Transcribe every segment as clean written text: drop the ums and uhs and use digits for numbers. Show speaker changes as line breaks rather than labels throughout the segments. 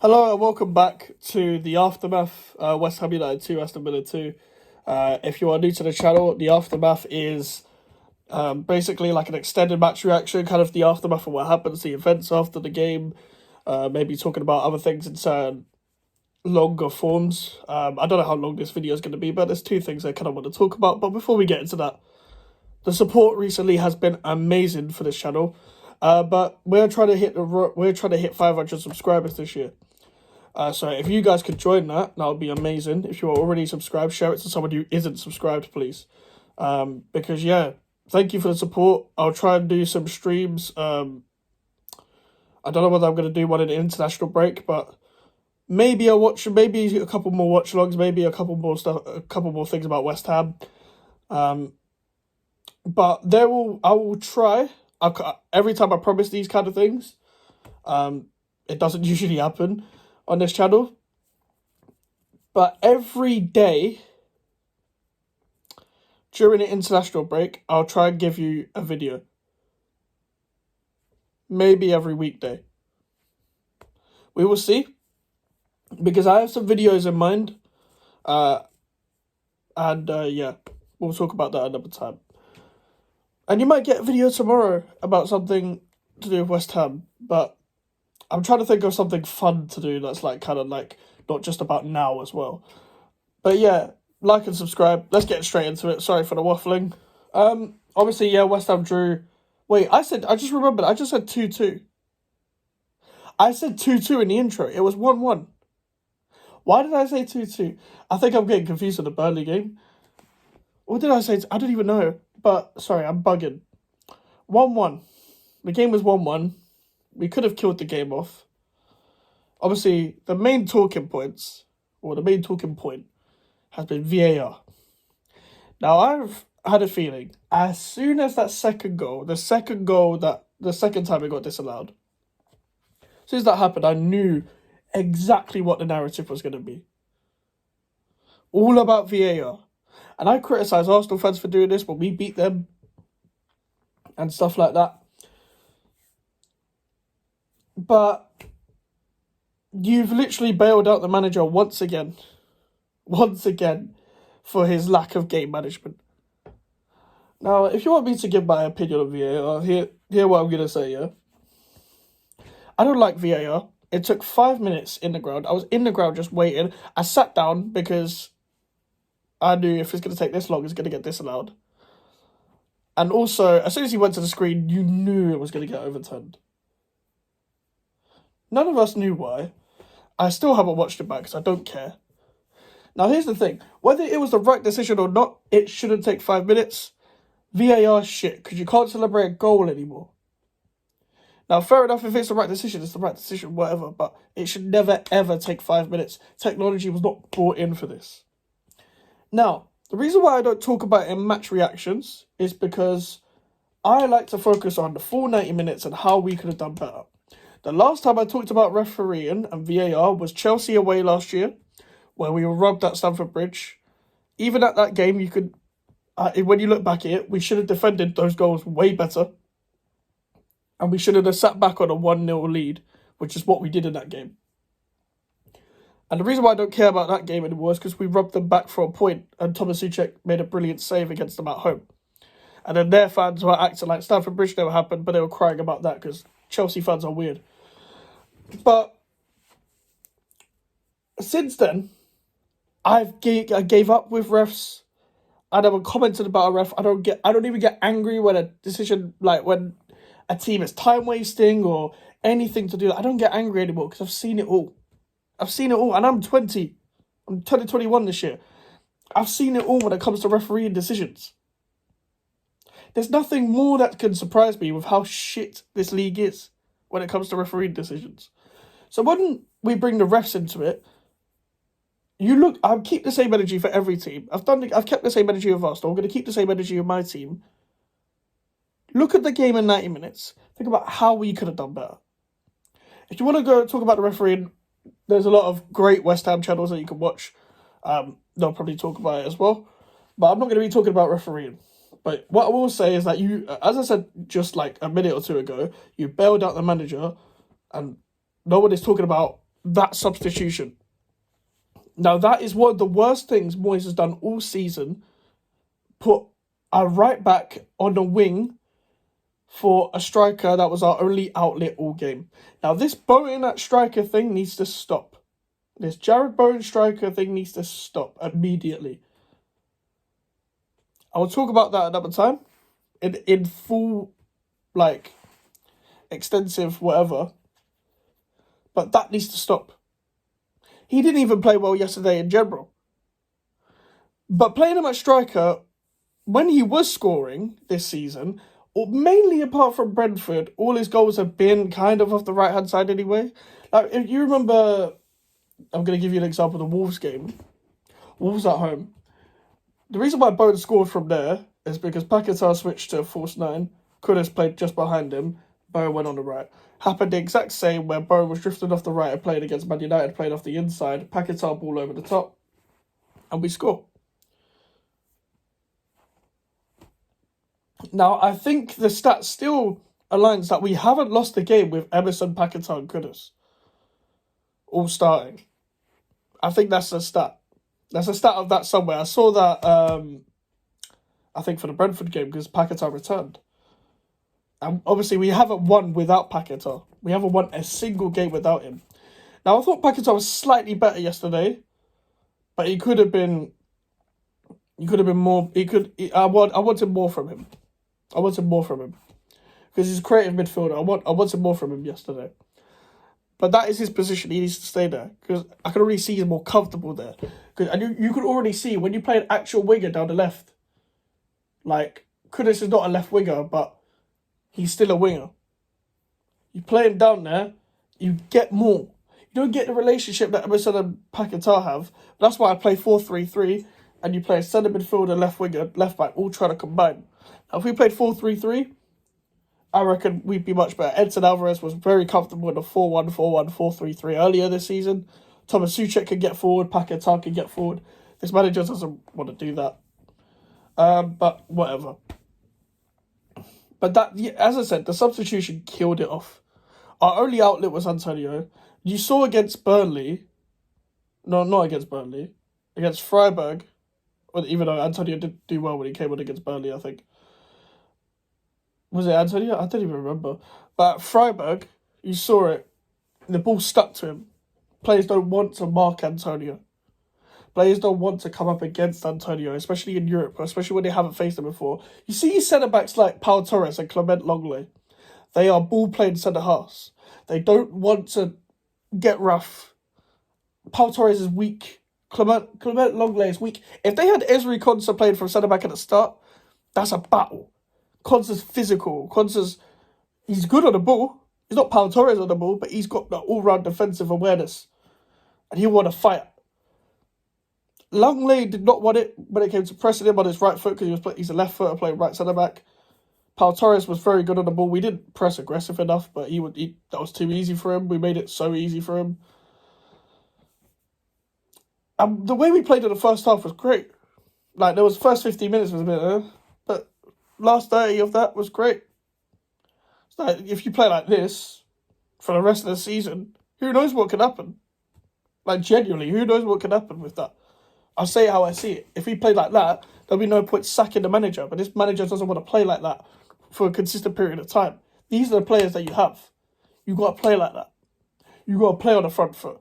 Hello and welcome back to the Aftermath, West Ham United 2, Aston Villa 2. If you are new to the channel, the Aftermath is basically like an extended match reaction, kind of the aftermath of what happens, the events after the game, maybe talking about other things in certain longer forms. I don't know how long this video is going to be, but there's two things I kind of want to talk about. But before we get into that, the support recently has been amazing for this channel. But we're trying to hit 500 subscribers this year. So if you guys could join that would be amazing. If you are already subscribed, share it to someone who isn't subscribed, please. Because yeah, thank you for the support. I'll try and do some streams. I don't know whether I'm going to do one in an international break, but maybe maybe a couple more watch logs, maybe a couple more things about West Ham. But I will try. Every time I promise these kind of things, it doesn't usually happen on this channel. But every day during an international break, I'll try and give you a video. Maybe every weekday. We will see. Because I have some videos in mind. Yeah, we'll talk about that another time. And you might get a video tomorrow about something to do with West Ham. But I'm trying to think of something fun to do that's like kind of like not just about now as well. But yeah, like and subscribe. Let's get straight into it. Sorry for the waffling. Obviously, yeah, West Ham drew. Wait, I just remembered. I just said 2-2. I said 2-2 in the intro. It was 1-1. Why did I say 2-2? I think I'm getting confused with the Burnley game. What did I say? I don't even know. But, sorry, I'm bugging. 1-1. The game was 1-1. We could have killed the game off. Obviously, the main talking point has been VAR. Now, I've had a feeling, as soon as that second time it got disallowed, as soon as that happened, I knew exactly what the narrative was going to be. All about VAR. And I criticise Arsenal fans for doing this, but we beat them and stuff like that. But you've literally bailed out the manager once again for his lack of game management. Now, if you want me to give my opinion on VAR, hear what I'm going to say, yeah? I don't like VAR. It took 5 minutes in the ground. I was in the ground just waiting. I sat down because I knew if it's going to take this long, it's going to get disallowed. And also, as soon as he went to the screen, you knew it was going to get overturned. None of us knew why. I still haven't watched it back because I don't care. Now, here's the thing. Whether it was the right decision or not, it shouldn't take 5 minutes. VAR shit, because you can't celebrate a goal anymore. Now, fair enough, if it's the right decision, it's the right decision, whatever. But it should never, ever take 5 minutes. Technology was not brought in for this. Now, the reason why I don't talk about it in match reactions is because I like to focus on the full 90 minutes and how we could have done better. The last time I talked about refereeing and VAR was Chelsea away last year, where we were robbed at Stamford Bridge. Even at that game, you could, when you look back at it, we should have defended those goals way better. And we should have sat back on a 1-0 lead, which is what we did in that game. And the reason why I don't care about that game anymore is because we robbed them back for a point, and Thomas Souček made a brilliant save against them at home. And then their fans were acting like Stamford Bridge never happened, but they were crying about that because Chelsea fans are weird. But since then, I gave up with refs. I never commented about a ref. I don't even get angry when a decision, like when a team is time wasting or anything to do that. I don't get angry anymore because I've seen it all. And I'm 20. I'm turning 21 this year. I've seen it all when it comes to refereeing decisions. There's nothing more that can surprise me with how shit this league is when it comes to refereeing decisions. So when we bring the refs into it, I'll keep the same energy for every team. I've kept the same energy with Arsenal. I'm going to keep the same energy with my team. Look at the game in 90 minutes. Think about how we could have done better. If you want to go talk about the refereeing, there's a lot of great West Ham channels that you can watch. They'll probably talk about it as well. But I'm not going to be talking about refereeing. But what I will say is that you, as I said just like a minute or two ago, you bailed out the manager, and no one is talking about that substitution. Now, that is one of the worst things Moyes has done all season. Put a right back on the wing for a striker that was our only outlet all game. Now, this Bowen at striker thing needs to stop. This Jared Bowen striker thing needs to stop immediately. I will talk about that another time. In full, like, extensive whatever. But that needs to stop. He didn't even play well yesterday in general. But playing him at striker, when he was scoring this season, or mainly apart from Brentford, all his goals have been kind of off the right-hand side anyway. Like, if you remember, I'm going to give you an example of the Wolves game. Wolves at home. The reason why Bowen scored from there is because Paquetá switched to a false nine. Kudus played just behind him. Bowen went on the right. Happened the exact same where Bowen was drifting off the right and playing against Man United, playing off the inside. Paquetá ball over the top. And we score. Now, I think the stat still aligns that we haven't lost the game with Emerson, Paquetá and Kudus all starting. I think that's a stat. There's a stat of that somewhere. I saw that, I think, for the Brentford game because Paquetá returned. And obviously, we haven't won without Paquetá. We haven't won a single game without him. Now, I thought Paquetá was slightly better yesterday, but he could have been more. I wanted more from him. Because he's a creative midfielder. I wanted more from him yesterday. But that is his position. He needs to stay there. Because I can already see he's more comfortable there. And you could already see when you play an actual winger down the left. Like, Kudus is not a left winger, but he's still a winger. You play him down there, you get more. You don't get the relationship that Emerson and Paquetá have. That's why I play 4-3-3, and you play a centre midfielder, left winger, left back, all trying to combine. Now, if we played 4-3-3, I reckon we'd be much better. Edson Alvarez was very comfortable in the 4-1-4-1, 4-3-3 earlier this season. Thomas Souček could get forward, Paquetá could get forward. This manager doesn't want to do that. But whatever. But that, as I said, the substitution killed it off. Our only outlet was Antonio. You saw against Burnley. No, not against Burnley. Against Freiburg. Even though Antonio did do well when he came on against Burnley, I think. Was it Antonio? I don't even remember. But at Freiburg, you saw it. The ball stuck to him. Players don't want to mark Antonio. Players don't want to come up against Antonio, especially in Europe, especially when they haven't faced him before. You see centre-backs like Pau Torres and Clement Lenglet. They are ball-playing centre-halves. They don't want to get rough. Pau Torres is weak. Clement Lenglet is weak. If they had Ezri Konsa playing from centre-back at the start, that's a battle. Konsa's physical. He's good on the ball. He's not Pau Torres on the ball, but he's got the all-round defensive awareness. And he'll want to fight. Langley did not want it when it came to pressing him on his right foot because he's a left footer playing right centre back. Pau Torres was very good on the ball. We didn't press aggressive enough, but that was too easy for him. We made it so easy for him. The way we played in the first half was great. Like, there was the first 15 minutes was a bit, but last 30 of that was great. It's like, if you play like this for the rest of the season, who knows what could happen? Like, genuinely, who knows what could happen with that? I'll say it how I see it. If we played like that, there'll be no point sacking the manager. But this manager doesn't want to play like that for a consistent period of time. These are the players that you have. You got to play like that. You got to play on the front foot.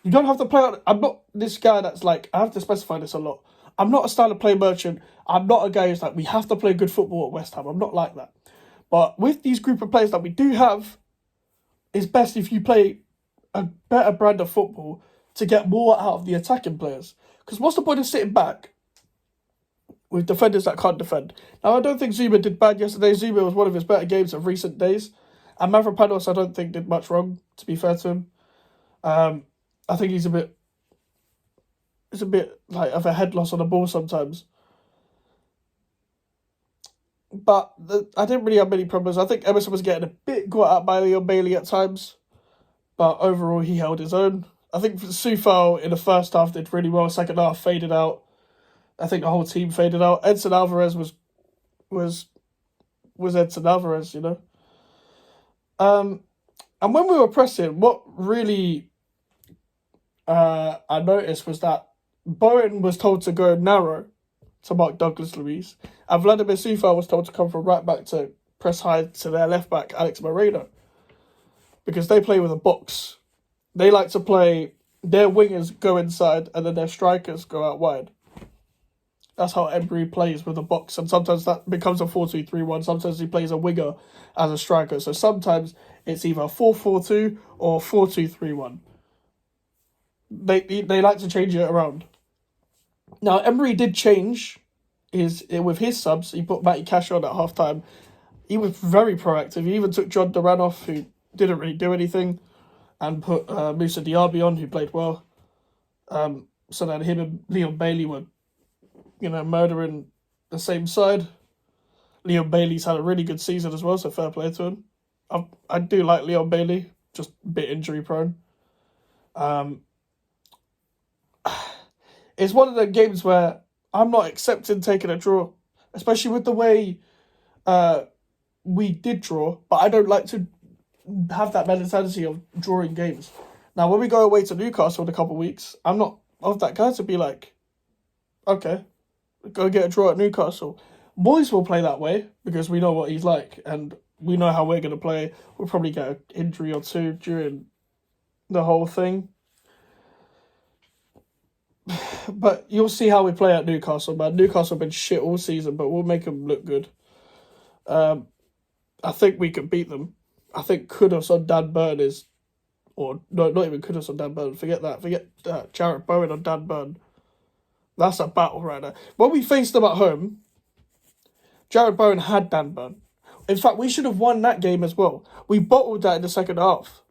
You don't have to play on... I'm not this guy that's like... I have to specify this a lot. I'm not a style of play merchant. I'm not a guy who's like, we have to play good football at West Ham. I'm not like that. But with these group of players that we do have, it's best if you play a better brand of football to get more out of the attacking players. Because what's the point of sitting back with defenders that can't defend? Now, I don't think Zuma did bad yesterday. Zuma was one of his better games of recent days. And Mavropanos, I don't think, did much wrong, to be fair to him. I think he's a bit like of a head loss on the ball sometimes. But I didn't really have many problems. I think Emerson was getting a bit got out by Leon Bailey at times. But overall, he held his own. I think Soufal in the first half did really well. Second half faded out. I think the whole team faded out. Edson Alvarez was Edson Alvarez, you know. And when we were pressing, what really I noticed was that Bowen was told to go narrow to mark Douglas Luiz, and Vladimir Sufa was told to come from right back to press high to their left back, Alex Moreno, because they play with a box. They like to play, their wingers go inside and then their strikers go out wide. That's how Emery plays with a box, and sometimes that becomes a 4-2-3-1. Sometimes he plays a winger as a striker. So sometimes it's either 4-4-2 or 4-2-3-1. They like to change it around. Now, Emery did change with his subs. He put Matty Cash on at halftime. He was very proactive. He even took John Duran off, who didn't really do anything, and put Moussa Diaby on, who played well. So then him and Leon Bailey were, murdering the same side. Leon Bailey's had a really good season as well, so fair play to him. I do like Leon Bailey, just a bit injury prone. It's one of the games where I'm not accepting taking a draw, especially with the way we did draw, but I don't like to have that mentality of drawing games. Now, when we go away to Newcastle in a couple of weeks, I'm not of that guy to be like, okay, go get a draw at Newcastle. Moyes will play that way because we know what he's like and we know how we're going to play. We'll probably get an injury or two during the whole thing. But you'll see how we play at Newcastle, man. Newcastle have been shit all season, but we'll make them look good. I think we can beat them. I think Kudus on Dan Burn is... Or, no, not even Kudus on Dan Burn. Forget that. Forget Jarrett Bowen on Dan Burn. That's a battle right there. When we faced them at home, Jarrett Bowen had Dan Burn. In fact, we should have won that game as well. We bottled that in the second half.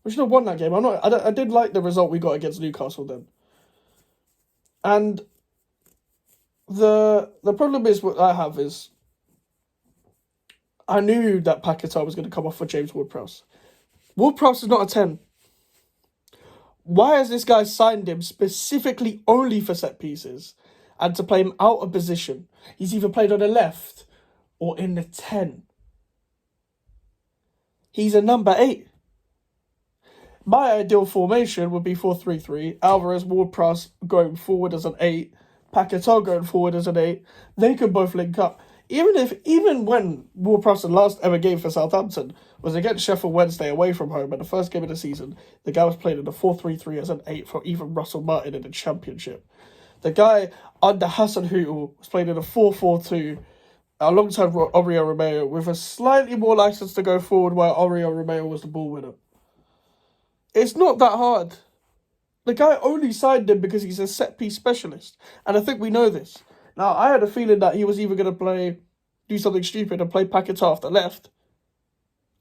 We should have won that game. I did like the result we got against Newcastle then. And the problem is, what I have is, I knew that Paquetá was going to come off for James Ward-Prowse. Ward-Prowse is not a 10. Why has this guy signed him specifically only for set pieces and to play him out of position? He's either played on the left or in the 10. He's a number 8. My ideal formation would be 4-3-3. Alvarez, Ward-Prowse going forward as an 8. Paquetá going forward as an 8. They could both link up. Even when Ward-Prowse's last ever game for Southampton was against Sheffield Wednesday away from home, in the first game of the season, the guy was playing in a 4-3-3 as an 8 for even Russell Martin in the Championship. The guy under Hassan Hootel was playing in a 4-4-2 alongside Oriol Romeo with a slightly more license to go forward while Oriol Romeo was the ball winner. It's not that hard. The guy only signed him because he's a set-piece specialist. And I think we know this. Now, I had a feeling that he was either going to do something stupid and play Paquetá off the left,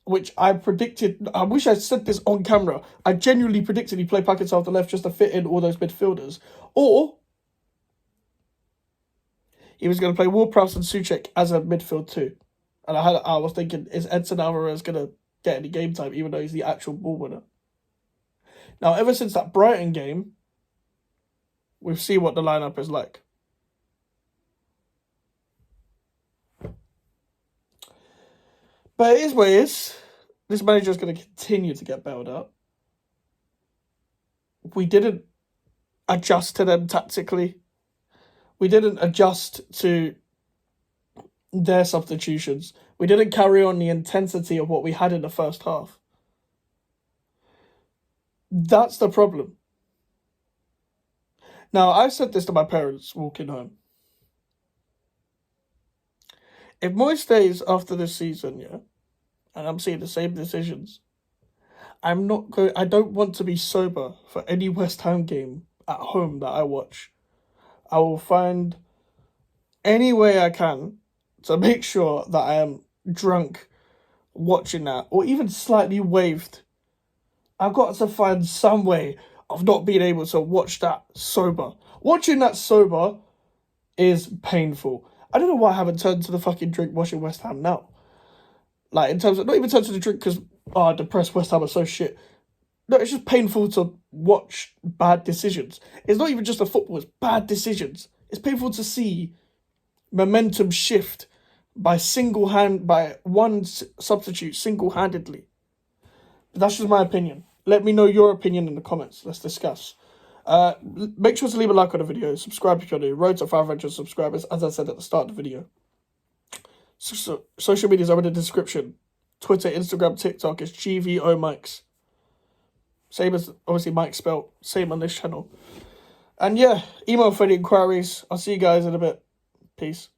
which I predicted. I wish I said this on camera. I genuinely predicted he'd play Paquetá off the left just to fit in all those midfielders. Or he was going to play Ward-Prowse and Souček as a midfield too. And I was thinking, is Edson Alvarez going to get any game time, even though he's the actual ball winner? Now, ever since that Brighton game, we've seen what the lineup is like. But it is what it is. This manager is going to continue to get bailed out. We didn't adjust to them tactically. We didn't adjust to their substitutions. We didn't carry on the intensity of what we had in the first half. That's the problem. Now, I said this to my parents walking home. If Moyes stays after this season, yeah, and I'm seeing the same decisions, I don't want to be sober for any West Ham game at home that I watch. I will find any way I can to make sure that I am drunk watching that, or even slightly waved. I've got to find some way of not being able to watch that sober. Watching that sober is painful. I don't know why I haven't turned to the fucking drink watching West Ham now. Like, in terms of, not even turned to the drink because, depressed West Ham are so shit. No, it's just painful to watch bad decisions. It's not even just the football, it's bad decisions. It's painful to see momentum shift by one substitute single-handedly. But that's just my opinion. Let me know your opinion in the comments. Let's discuss. Make sure to leave a like on the video. Subscribe if you're new. Road to 500 subscribers, as I said at the start of the video. Social medias are in the description. Twitter, Instagram, TikTok is GVO Mikes. Same as, obviously, Mike spelled. Same on this channel. And yeah, email for any inquiries. I'll see you guys in a bit. Peace.